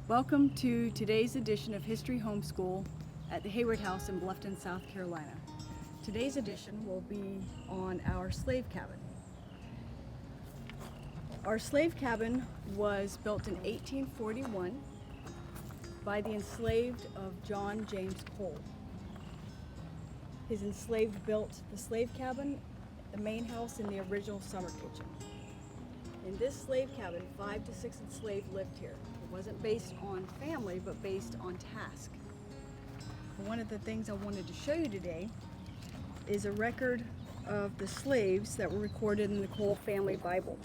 Welcome to today's edition of History Homeschool at the Heyward House in Bluffton, South Carolina. Today's edition will be on our slave cabin. Our slave cabin was built in 1841 by the enslaved of John James Cole. His enslaved built the slave cabin, the main house, and the original summer kitchen. In this slave cabin, 5 to 6 enslaved lived here. It wasn't based on family, but based on task. One of the things I wanted to show you today is a record of the slaves that were recorded in the Cole family Bible.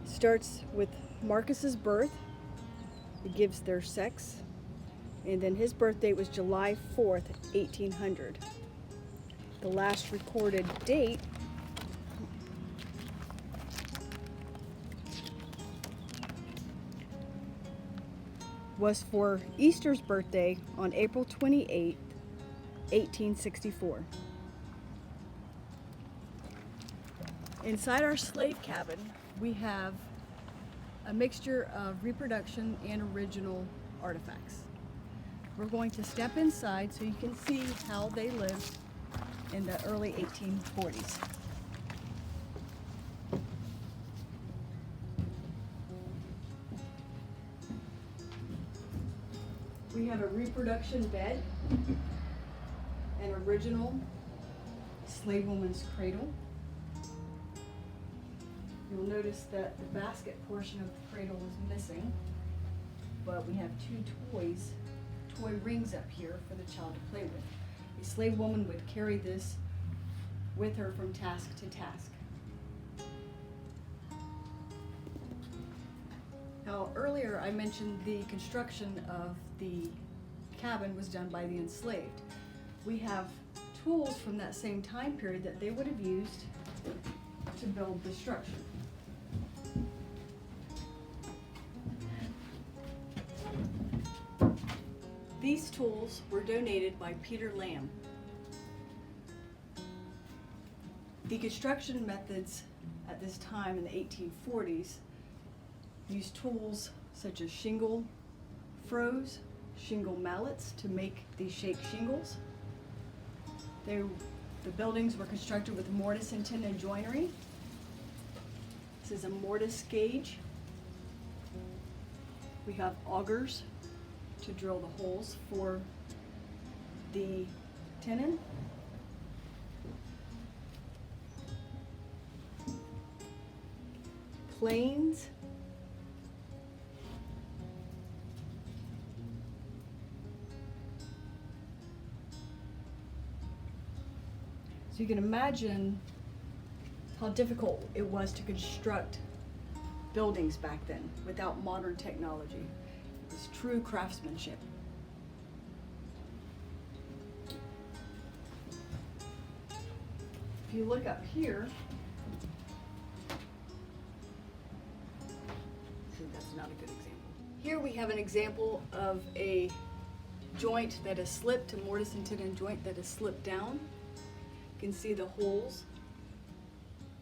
It starts with Marcus's birth. It gives their sex, and then his birth date was July 4th, 1800. The last recorded date was for Easter's birthday on April 28, 1864. Inside our slave cabin, we have a mixture of reproduction and original artifacts. We're going to step inside so you can see how they lived in the early 1840s. We have a reproduction bed, an original slave woman's cradle. You'll notice that the basket portion of the cradle is missing, but we have 2 toy rings up here for the child to play with. A slave woman would carry this with her from task to task. Now, earlier I mentioned the construction of the cabin was done by the enslaved. We have tools from that same time period that they would have used to build the structure. These tools were donated by Peter Lamb. The construction methods at this time in the 1840s used tools such as shingle froes, shingle mallets to make these shake shingles. The buildings were constructed with mortise and tin and joinery. This is a mortise gauge. We have augers to drill the holes for the tenon. Planes. So you can imagine how difficult it was to construct buildings back then without modern technology. It was true craftsmanship. If you look up here, that's not a good example. Here we have an example of a joint that has slipped, a mortise and tenon joint that has slipped down. You can see the holes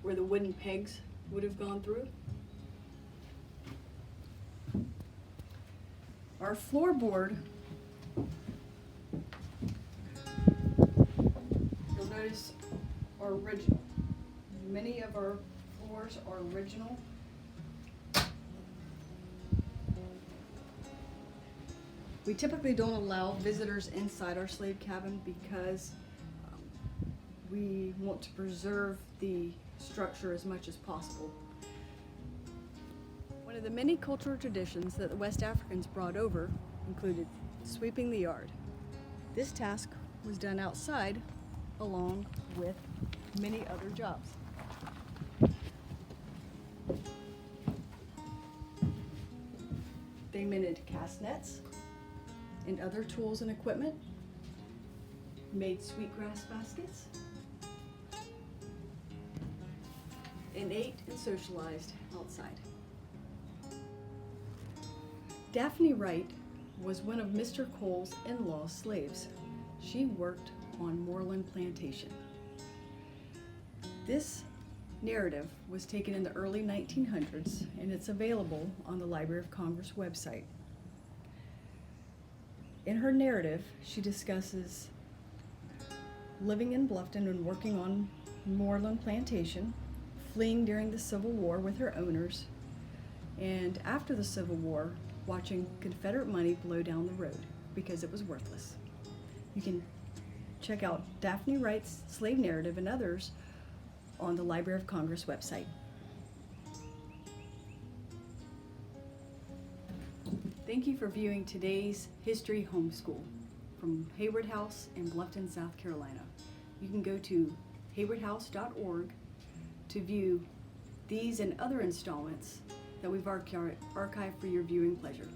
where the wooden pegs would have gone through. Our floorboard, you'll notice, are original. Many of our floors are original. We typically don't allow visitors inside our slave cabin because we want to preserve the structure as much as possible. One of the many cultural traditions that the West Africans brought over included sweeping the yard. This task was done outside along with many other jobs. They mended cast nets and other tools and equipment, made sweetgrass baskets, and ate and socialized outside. Daphne Wright was one of Mr. Cole's in-law slaves. She worked on Moreland Plantation. This narrative was taken in the early 1900s, and it's available on the Library of Congress website. In her narrative, she discusses living in Bluffton and working on Moreland Plantation, fleeing during the Civil War with her owners, and after the Civil War, watching Confederate money blow down the road because it was worthless. You can check out Daphne Wright's slave narrative and others on the Library of Congress website. Thank you for viewing today's History Homeschool from Heyward House in Bluffton, South Carolina. You can go to heywardhouse.org to view these and other installments that we've archived for your viewing pleasure.